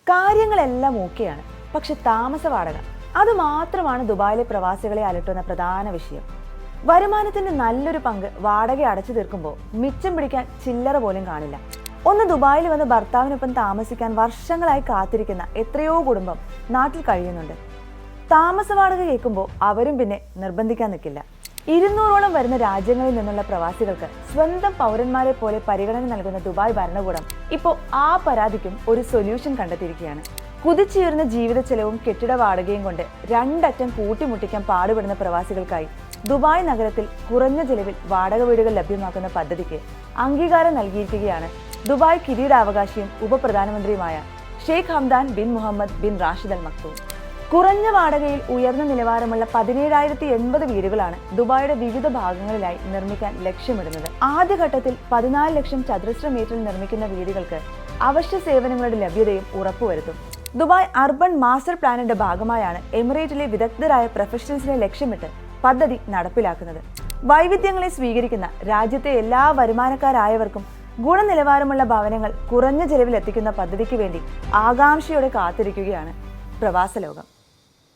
കാര്യങ്ങളെല്ലാം ഓക്കെയാണ്, പക്ഷെ താമസ വാടക അത് മാത്രമാണ് ദുബായിലെ പ്രവാസികളെ അലട്ടുന്ന പ്രധാന വിഷയം. വരുമാനത്തിന്റെ നല്ലൊരു പങ്ക് വാടക അടച്ചു തീർക്കുമ്പോൾ മിച്ചം പിടിക്കാൻ ചില്ലറ പോലും കാണില്ല. ഒന്ന് ദുബായിൽ വന്ന് ഭർത്താവിനൊപ്പം താമസിക്കാൻ വർഷങ്ങളായി കാത്തിരിക്കുന്ന എത്രയോ കുടുംബം നാട്ടിൽ കഴിയുന്നുണ്ട്. താമസ വാടക കേൾക്കുമ്പോൾ അവരും പിന്നെ നിർബന്ധിക്കാൻ നിൽക്കില്ല. 200ഓളം വരുന്ന രാജ്യങ്ങളിൽ നിന്നുള്ള പ്രവാസികൾക്ക് സ്വന്തം പൗരന്മാരെ പോലെ പരിഗണന നൽകുന്ന ദുബായ് ഭരണകൂടം ഇപ്പോൾ ആ പരാതിക്കും ഒരു സൊല്യൂഷൻ കണ്ടെത്തിയിരിക്കുകയാണ്. കുതിച്ചുയർന്ന ജീവിത ചെലവും കെട്ടിട വാടകയും കൊണ്ട് രണ്ടറ്റം കൂട്ടിമുട്ടിക്കാൻ പാടുപെടുന്ന പ്രവാസികൾക്കായി ദുബായ് നഗരത്തിൽ കുറഞ്ഞ ചെലവിൽ വാടക വീടുകൾ ലഭ്യമാക്കുന്ന പദ്ധതിക്ക് അംഗീകാരം നൽകിയിരിക്കുകയാണ് ദുബായ് കിരീടാവകാശിയും ഉപപ്രധാനമന്ത്രിയുമായ Sheikh Hamdan bin Mohammed bin Rashid Al Maktoum. കുറഞ്ഞ വാടകയിൽ ഉയർന്ന നിലവാരമുള്ള 17,080 വീടുകളാണ് ദുബായിയുടെ വിവിധ ഭാഗങ്ങളിലായി നിർമ്മിക്കാൻ ലക്ഷ്യമിടുന്നത്. ആദ്യഘട്ടത്തിൽ 14 ലക്ഷം ചതുരശ്ര മീറ്ററിൽ നിർമ്മിക്കുന്ന വീടുകൾക്ക് അവശ്യ സേവനങ്ങളുടെ ലഭ്യതയും ഉറപ്പുവരുത്തും. ദുബായ് അർബൻ മാസ്റ്റർ പ്ലാനിന്റെ ഭാഗമായാണ് എമിറേറ്റിലെ വിദഗ്ധരായ പ്രൊഫഷണൽസിനെ ലക്ഷ്യമിട്ട് പദ്ധതി നടപ്പിലാക്കുന്നത്. വൈവിധ്യങ്ങളെ സ്വീകരിക്കുന്ന രാജ്യത്തെ എല്ലാ വരുമാനക്കാരായവർക്കും ഗുണനിലവാരമുള്ള ഭവനങ്ങൾ കുറഞ്ഞ ചെലവിൽ എത്തിക്കുന്ന പദ്ധതിക്ക് വേണ്ടി ആകാംക്ഷയോടെ കാത്തിരിക്കുകയാണ് പ്രവാസ ലോകം.